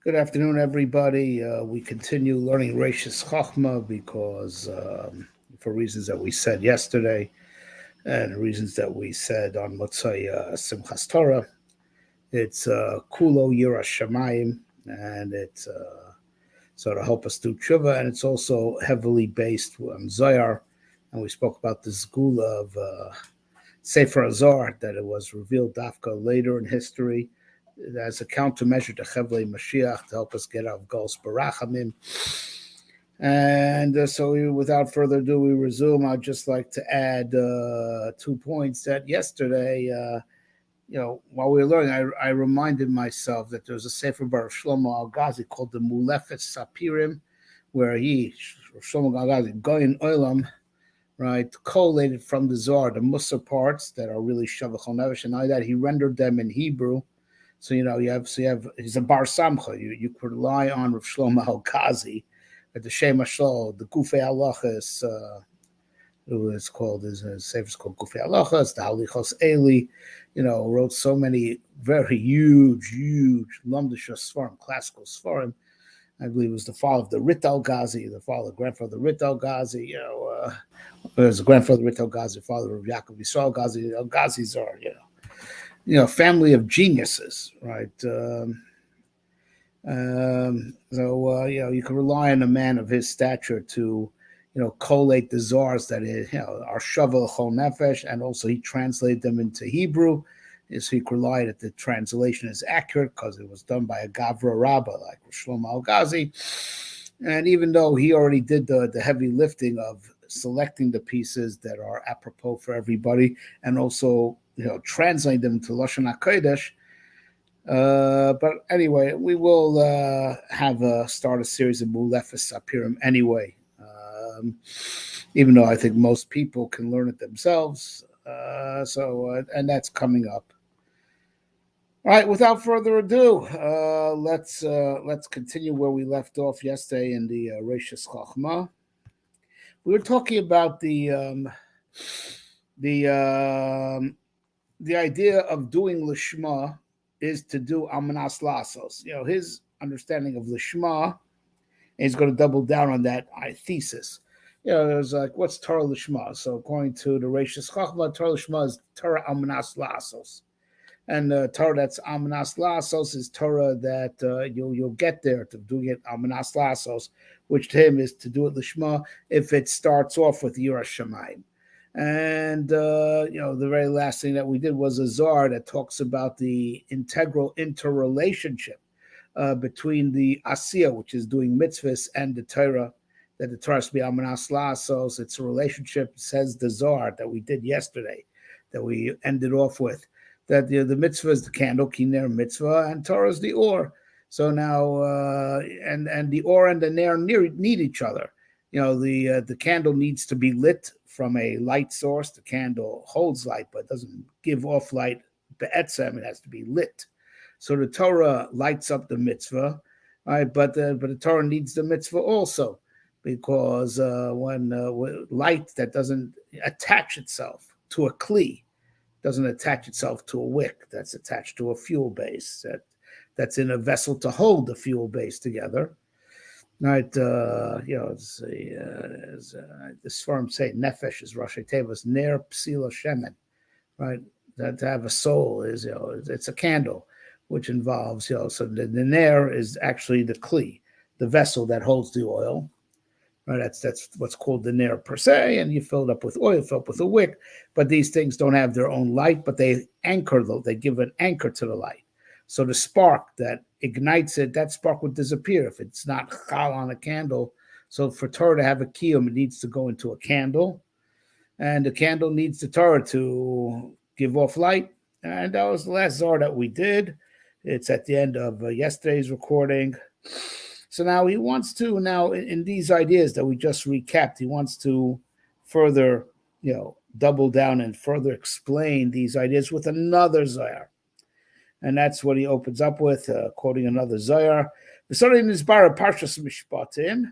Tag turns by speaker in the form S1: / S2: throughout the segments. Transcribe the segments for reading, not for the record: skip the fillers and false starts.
S1: Good afternoon, everybody. We continue learning Reishis Chochma because, for reasons that we said yesterday and reasons that we said on Motzai Simchas Torah, it's Kulo YIRAS SHAMAYIM, and it's so to help us do TESHUVA, and it's also heavily based on ZOHAR. And we spoke about the Zgula of sefer ZOHAR, that it was revealed dafka later in history as a countermeasure to Chevlei Mashiach to help us get out of Gos Barachamim. And without further ado, we resume. I'd just like to add 2 points that yesterday, while we were learning, I reminded myself that there's a sefer by Shlomo Al-Ghazi called the Mulefet Sapirim, where Shlomo Al-Ghazi, Goyin Olam, right, collated from the Zohar, the Musar parts that are really Shavach Nevesh, and all that, he rendered them in Hebrew. So he's a bar samcha. You could rely on Rav Shlomo Al-Ghazi at the Shema Shlo, the Gufei Halachas. It's called his sefer called Gufei Halachas. The Halichos Eli, wrote so many very huge Lamdisha Sfarim, classical Sfarim. I believe it was the father of the Rit Al-Ghazi, the grandfather of Rit Al-Ghazi. It was the grandfather of Rit Al-Ghazi, father of Yaakov Yisrael Al-Ghazi. Al-Ghazis are family of geniuses, right? You can rly on a man of his stature to, collate the Zohars that are Shavel Chol Nefesh, and also he translated them into Hebrew. So he could rely that the translation is accurate because it was done by a Gavra Rabbah like Shlomo Al-Ghazi. And even though he already did the heavy lifting of selecting the pieces that are apropos for everybody, and also translate them to Lashon HaKodesh. But anyway, we will start a series of Mulefes Sapirim anyway, even though I think most people can learn it themselves. And that's coming up. All right, without further ado, let's continue where we left off yesterday in the Reishis Chochma. We were talking about the idea of doing Lishma is to do Amanas Lasos. His understanding of Lishma, and he's going to double down on that thesis. It was like, what's Torah Lishma? So according to the Reishis Chochma, Torah Lishma is Torah Amanas Lasos. And Torah that's Amanas Lasos is Torah that you'll get there to do it Amanas Lasos, which to him is to do it Lishma if it starts off with YIRAS SHAMAYIM. And, the very last thing that we did was a Zohar that talks about the interrelationship between the Asiya, which is doing mitzvahs, and the Torah, that the Torah has to be Amanas Lasos. It's a relationship, says the Zohar that we did yesterday, that we ended off with, that the mitzvah is the candle, kiner mitzvah, and Torah is the or. So now, and the or and the ner need each other. The candle needs to be lit from a light source. The candle holds light, but doesn't give off light. Be'etzem, it has to be lit. So the Torah lights up the mitzvah, right? But the Torah needs the mitzvah also, because when light that doesn't attach itself to a kli, doesn't attach itself to a wick that's attached to a fuel base that's in a vessel to hold the fuel base together. Right, this firm say nefesh is Rashi Tevas ner psila shemen, right? That to have a soul is it's a candle, which involves so the ner is actually the kli, the vessel that holds the oil, right? That's what's called the ner per se, and you fill it up with oil, fill up with a wick. But these things don't have their own light, but they give an anchor to the light. So the spark that ignites it, that spark would disappear if it's not chal on a candle. So for Torah to have a kiyum, it needs to go into a candle, and the candle needs the Torah to give off light. And that was the last Zohar that we did. It's at the end of yesterday's recording. So now he wants to, in these ideas that we just recapped, he wants to further, double down and further explain these ideas with another Zohar. And that's what he opens up with, quoting another Zohar. Starting in his bar, Parshas Mishpatim,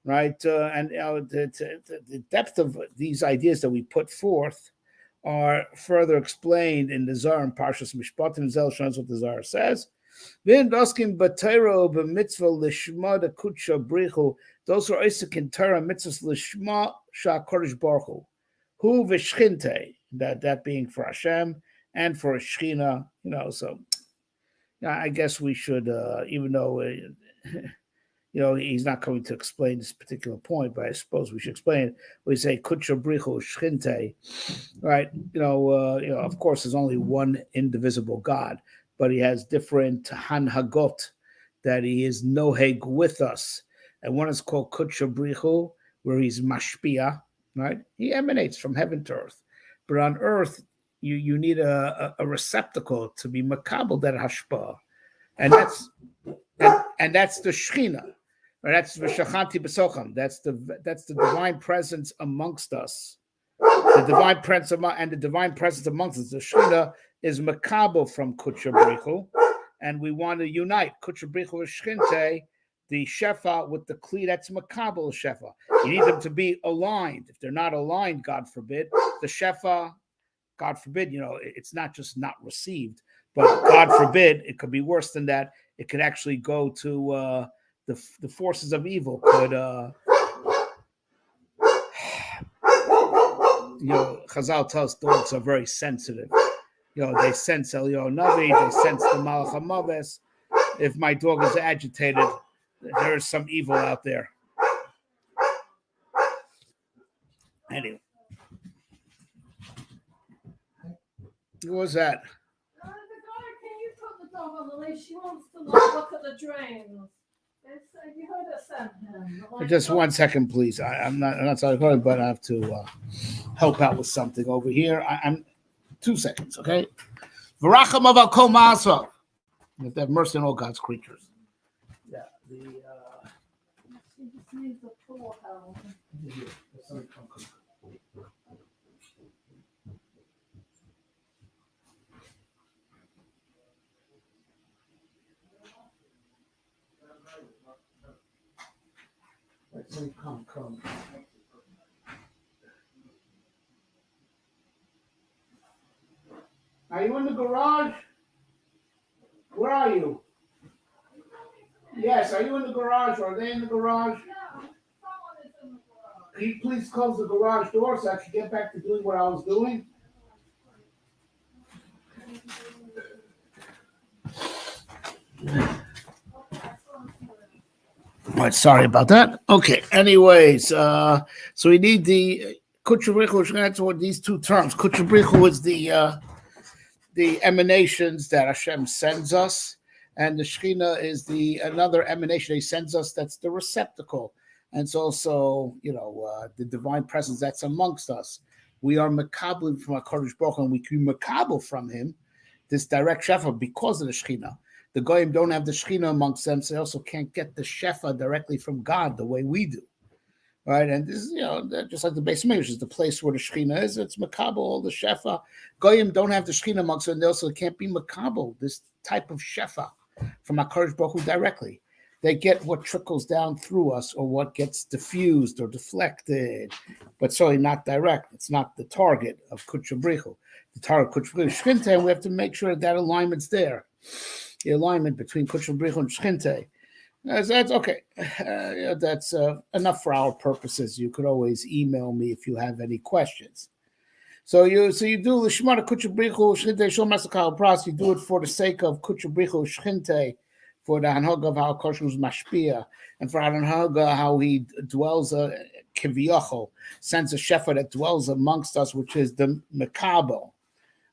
S1: right? And the depth of these ideas that we put forth are further explained in the Zohar and Parshas Mishpatim. Zel shows what the Zohar says. V'in doskim b'Torah b'mitzvah lishma the kutsha brichu. Those who are Isaac in Torah mitzvahs lishma sha'kodesh baruch hu v'shchinte. That being for Hashem and for Shechina. So I guess we should, even though he's not coming to explain this particular point, but I suppose we should explain it. We say kutsha brichu shchinte, right? Of course, there's only one indivisible God, but he has different hanhagot that he is noheg with us, and one is called kutsha brichu, where he's mashpia, right? He emanates from heaven to earth, but on earth you need a receptacle to be makabel that hashpa, and that's the Shechina. Or that's v'shachanti b'socham. That's the divine presence amongst us. The divine presence amongst us. The Shechina is makabel from kutsha brichu, and we want to unite kutsha brichu with shchinte, the shefa with the kli that's makabel shefa. You need them to be aligned. If they're not aligned, God forbid, the shefa, God forbid, it's not just not received, but God forbid, it could be worse than that. It could actually go to the forces of evil. Could Chazal tells dogs are very sensitive. They sense Eliyahu Navi, they sense the Malach HaMaves. If my dog is agitated, there is some evil out there. Anyway, what was that?
S2: The guy, can you put the dog on the leash? She wants to look at the drains. You heard her send him.
S1: Just 1 second, please. I'm not sorry, but I have to help out with something over here. I'm 2 seconds, okay? V'racham aval kol ma'asav. You have to have mercy on all God's creatures. Yeah.
S2: She just needs a floor held.
S1: Come. Are you in the garage? Where are you? Yes, are you in the garage? Or are they in the garage?
S2: No, someone is in the garage.
S1: Can you please close the garage door so I can get back to doing what I was doing? All right, sorry about that. Okay, anyways, so we need the kutsha brichu. That's what these two terms. Kutsha brichu is the emanations that Hashem sends us, and the Shechina is another emanation he sends us. That's the receptacle, and it's also the divine presence that's amongst us. We are makabel from HaKadosh Baruch Hu, and we can makabel from him this direct shefa because of the Shechina. The Goyim don't have the Shechina amongst them, so they also can't get the shefa directly from God the way we do. Right, and this is just like the Beis Mikdash is the place where the Shechina is. It's makabel, all the shefa. Goyim don't have the Shechina amongst them, and they also can't be makabel, this type of shefa from HaKadosh Baruch Hu directly. They get what trickles down through us or what gets diffused or deflected, but certainly not direct. It's not the target of kutsha brichu. The target kutsha brichu is shchinte, and we have to make sure that alignment's there. The alignment between kutsha brichu and shchinte. That's okay. That's enough for our purposes. You could always email me if you have any questions. So you do l'shmar kutsha brichu shchinte shel masakal pras. You do it for the sake of kutsha brichu shchinte, for the hanhaga of how Kosh mashpia, and for hanhaga how he dwells kiviyachol, sends a shefa that dwells amongst us, which is the makabel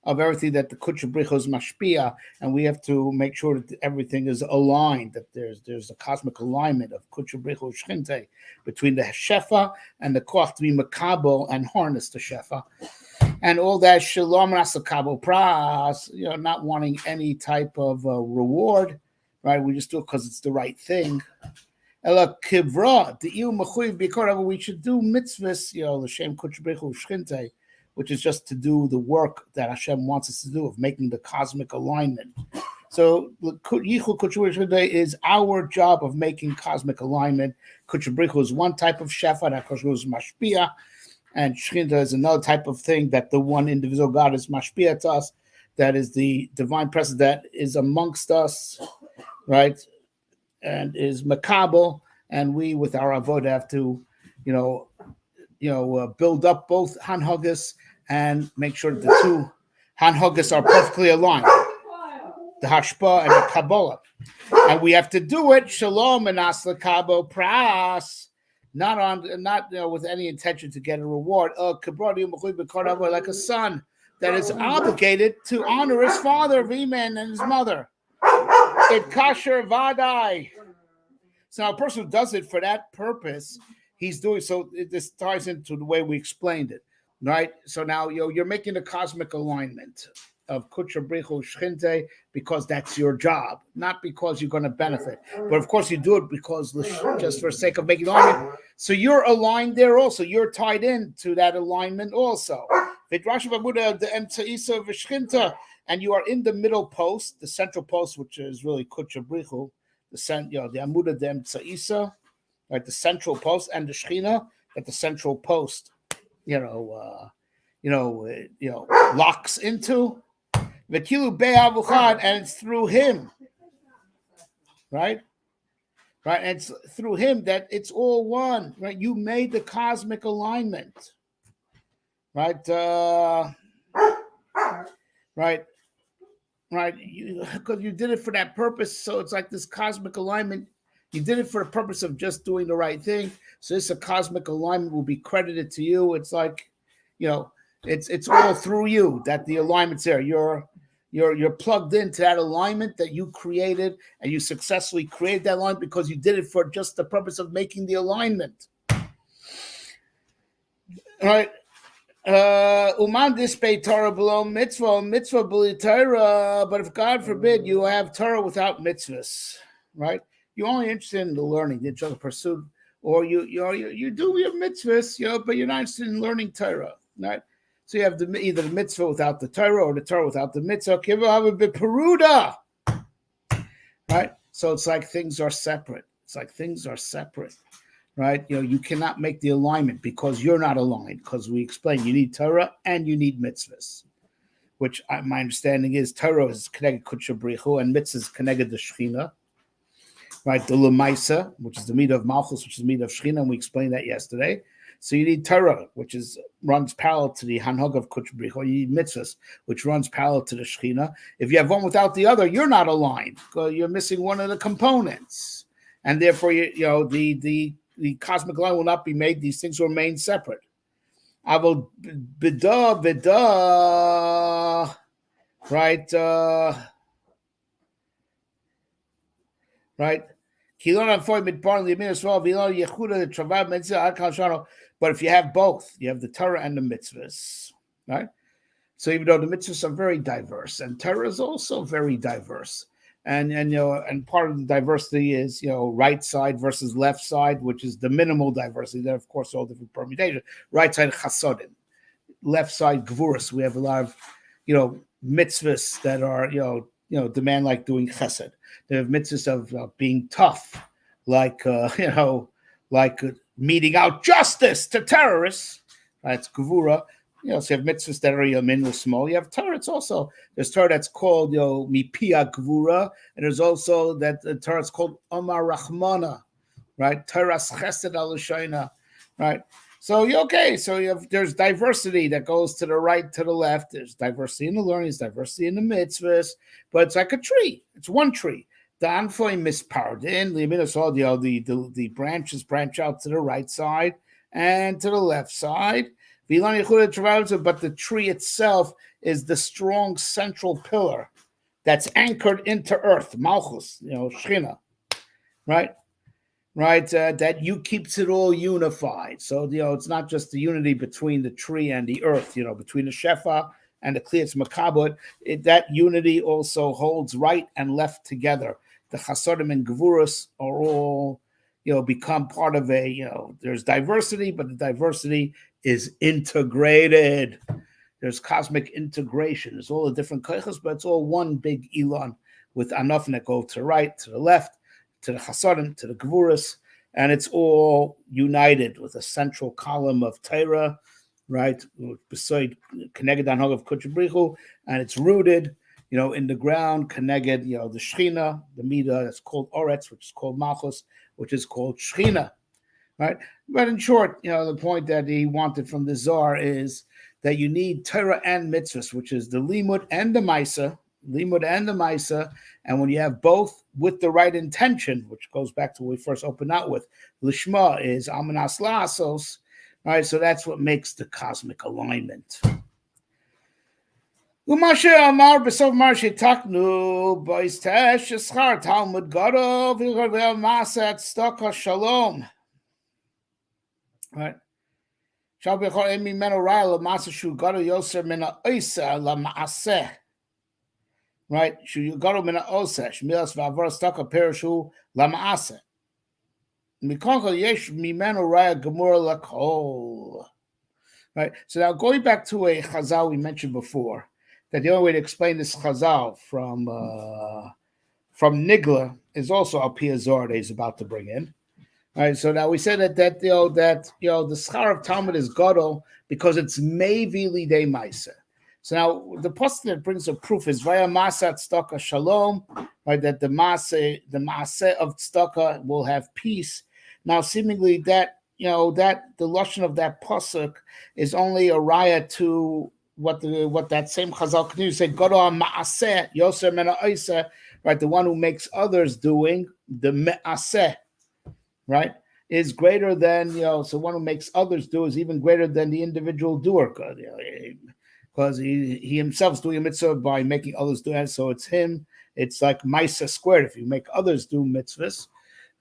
S1: of everything that the kutsha brichu is mashpia, and we have to make sure that everything is aligned, that there's a cosmic alignment of kutsha brichu shchinte between the shefa and the koach to be makabel and harness the shefa, and all that shalom rasakabel pras, not wanting any type of reward. Right, we just do it because it's the right thing. Ela kivra, the iu mechuyev b'ikor, we should do mitzvahs, l'shem kutsha brichu shchinte, which is just to do the work that Hashem wants us to do of making the cosmic alignment. So yichud kutsha brichu shchinte is our job of making cosmic alignment. Kutsha brichu is one type of shefa that is mashpia, and shchinte is another type of thing that the one indivisible God is mashpia to us. That is the divine presence that is amongst us. right? And is makabel, and we with our avodah have to, build up both hanhagas and make sure that the two hanhagas are perfectly aligned, the hashpa and the kabbalah, and we have to do it shalom and asla kabo pras, not with any intention to get a reward. Like a son that is obligated to honor his father, V'man, and his mother. It kasher vadai. So a person who does it for that purpose, he's doing so. This ties into the way we explained it, right? So now you're making a cosmic alignment of kutsha brichu shchinte because that's your job, not because you're going to benefit. But of course, you do it because just for the sake of making alignment. So you're aligned there also. You're tied in to that alignment also. And you are in the middle post, the central post, which is really kutsha brichu. The Amuda Dem Tzaisa, right? The central post, and the Shechina at the central post, locks into Vekilu Be'avuchad, and it's through him, right? Right, and it's through him that it's all one, right? You made the cosmic alignment, right? Right. Right, because you did it for that purpose, so it's like this cosmic alignment. You did it for the purpose of just doing the right thing. So this a cosmic alignment will be credited to you. It's like, it's all through you that the alignment's there. You're plugged into that alignment that you created, and you successfully created that alignment because you did it for just the purpose of making the alignment. All right. Uman dispay Torah below mitzvah below Torah. But if God forbid you have Torah without mitzvahs, right? You're only interested in the learning, the other pursuit, or you do your mitzvahs, but you're not interested in learning Torah, right? So you have either the mitzvah without the Torah or the Torah without the mitzvah. Peruda, right? So it's like things are separate. Right? You cannot make the alignment because you're not aligned, because we explained you need Torah and you need mitzvahs, which my understanding is Torah is connected kutsha brichu and mitzvahs is connected to Shechina, right? The Lemaisa, which is the meat of Malchus, which is the meat of Shechina, and we explained that yesterday. So you need Torah, which runs parallel to the Hanhog of kutsha brichu. You need mitzvahs, which runs parallel to the Shechina. If you have one without the other, you're not aligned. You're missing one of the components, and therefore the cosmic line will not be made. These things will remain separate. I will bida, right? Right. But if you have both, you have the Torah and the mitzvahs, right? So even though the mitzvahs are very diverse, and Torah is also very diverse. And part of the diversity is right side versus left side, which is the minimal diversity. There, of course, all different permutations. Right side chasodim, left side gvuras. We have a lot of mitzvahs that are demand like doing chesed. They have mitzvahs of being tough, like meting out justice to terrorists. That's gvura. So you have mitzvahs that are min small. You have Torah. There's Torah that's called mipia gvura, and there's also that Torah that's called Omar Rahmana, right? Torah's chesed al shayna, right? So there's diversity that goes to the right, to the left. There's diversity in the learning, there's diversity in the mitzvahs, but it's like a tree. It's one tree. The anfoy mispardin, the branches branch out to the right side and to the left side. But the tree itself is the strong central pillar that's anchored into earth, Malchus, Shechina, right? Right, that you keeps it all unified. So, it's not just the unity between the tree and the earth, between the Shefa and the Kliyatz Makabot. That unity also holds right and left together. The Chasodim and Gevurus are all, become part of there's diversity, but the diversity is integrated. There's cosmic integration. There's all the different koichos, but it's all one big Elon with anofim that go to the right, to the left, to the chasadim, to the gvuras, and it's all united with a central column of Torah, right? Beside connected on of kutsha brichu, and it's rooted in the ground, connected, the Shechina, the Midah that's called Oretz, which is called Malchus, which is called Shechina, right? But in short, the point that he wanted from the Zohar is that you need Torah and mitzvahs, which is the limud and the Maisa, and when you have both with the right intention, which goes back to what we first opened out with, Lishma is Amanas La'asos, right? So that's what makes the cosmic alignment. Umashe Amar Besov Marshe Taknu Bois Tesh Eschar Talmud Gadol V'Ravel Masat Staka Shalom. Right. Shall be called Emi Meno Raya Lamasashu Gadol Yoser Mena Oisa Lamaaseh. Right. Shu Gadol Mena Oseh Shmilas V'Avor Staka Perishu Lamaaseh. Mikonko Yesh Mimeno Raya Gemur Lakol. Right. So now going back to a Chazal we mentioned before, that the only way to explain this Chazal from Nigla is also a Pia Zohar that he's about to bring in. All right, so now we said that the schar of Talmud is gadol because it's mevi lidei ma'aseh. So now the pasuk that brings a proof is vaya masat tzedakah shalom, right? That the maaseh of tzedakah will have peace. Now, seemingly that that the lashon of that pasuk is only a raya to what that same Chazal continues to say, gadol ma'aseh yoser mena oiseh, right? The one who makes others doing the me'aseh, right, is greater than, so one who makes others do is even greater than the individual doer, because he himself is doing a mitzvah by making others do it. So it's him. It's like Maisa squared. If you make others do mitzvahs,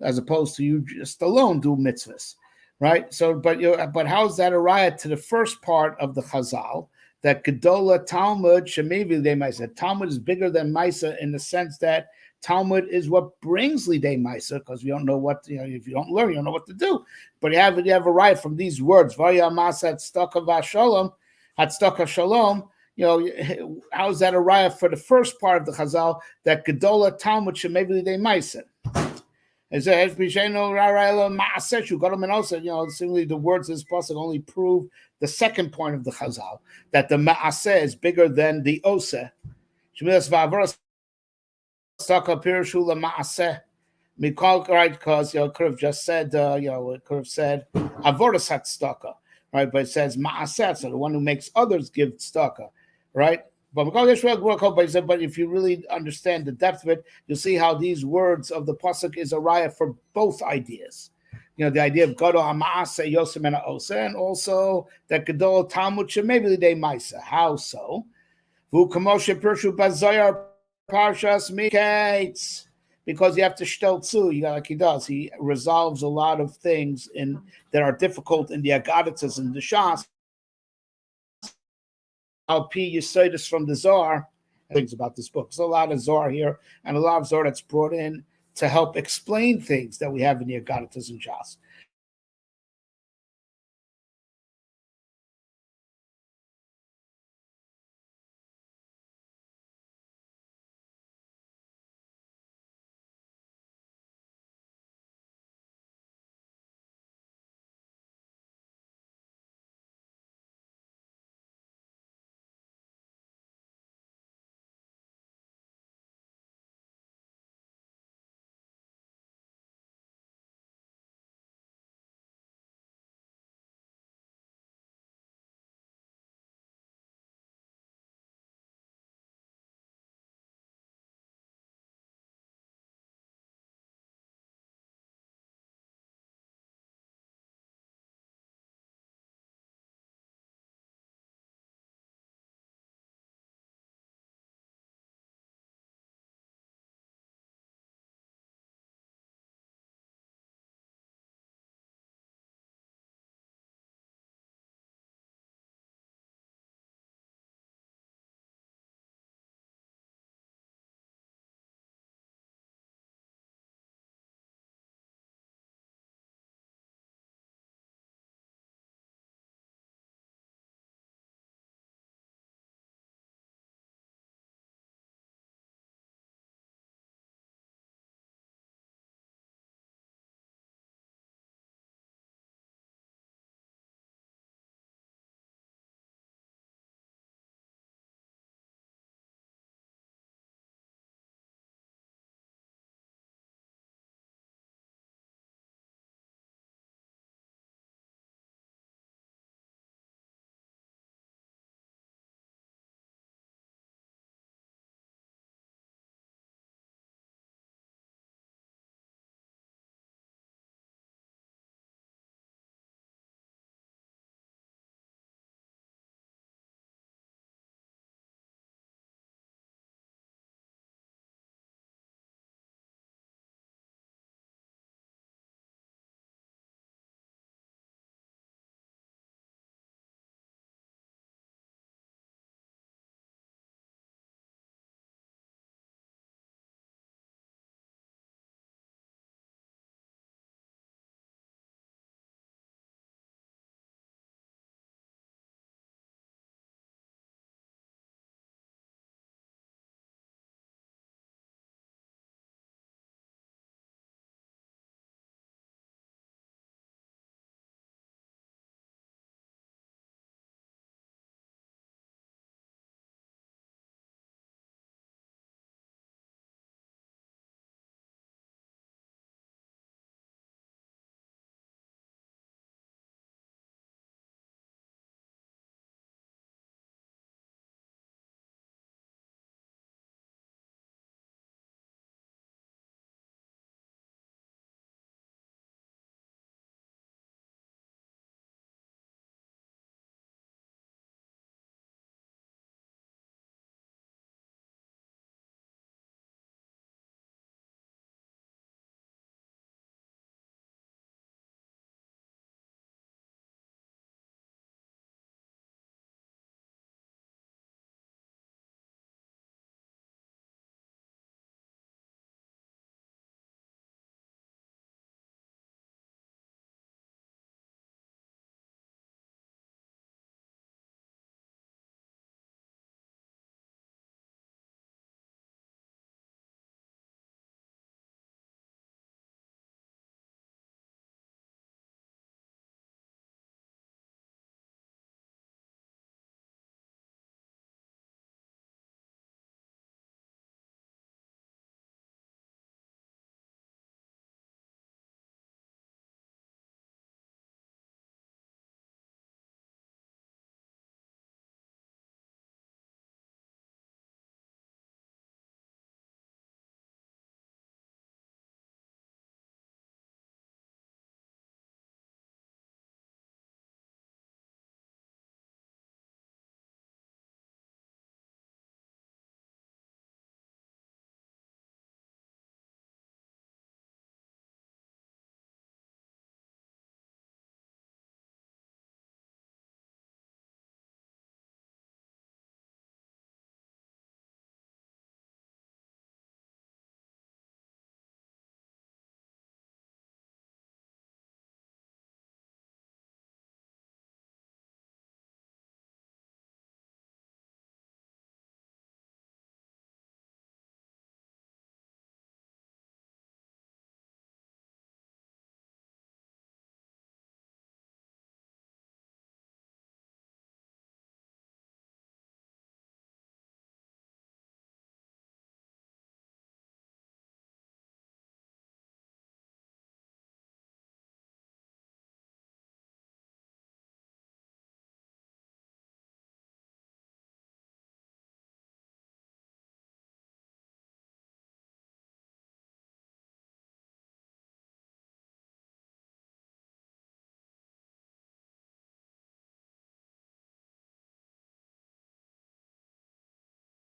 S1: as opposed to you just alone do mitzvahs, right? So, but how is that a raya to the first part of the Chazal? That Gedola Talmud Shemevi Lidei Maisa. Talmud is bigger than Maisa in the sense that Talmud is what brings Lidei Maisa, because we don't know what, if you don't learn, you don't know what to do. But you have a right from these words, Vaya Masa Tzedakah V'Shalom, Hatzedakah Shalom. How is that a raya for the first part of the Chazal that Gedola Talmud Shemevi Lidei Maisa? And so, similarly, the words of this pasuk only prove the second point of the Chazal, that the ma'aseh is bigger than the oseh. Right, because could have just said, it could have said avodas hatzedakah, right? But it says ma'aseh, so the one who makes others give tzedakah, right? But if you really understand the depth of it, you'll see how these words of the pasuk is a raya for both ideas. The idea of gadol ha'ma'aseh yosem mena oseh, and also that gadol talmud shemevi lidei ma'aseh. How so? V'hu kamo shepirshu b'zohar parshas miketz. Because you have to shteltzu, like he does. He resolves a lot of things that are difficult in the Agaditas and the Shas. Al Pi Yisodis from the Zohar, things about this book. There's a lot of Zohar here, and a lot of Zohar that's brought in to help explain things that we have in the Agaditas and Shas.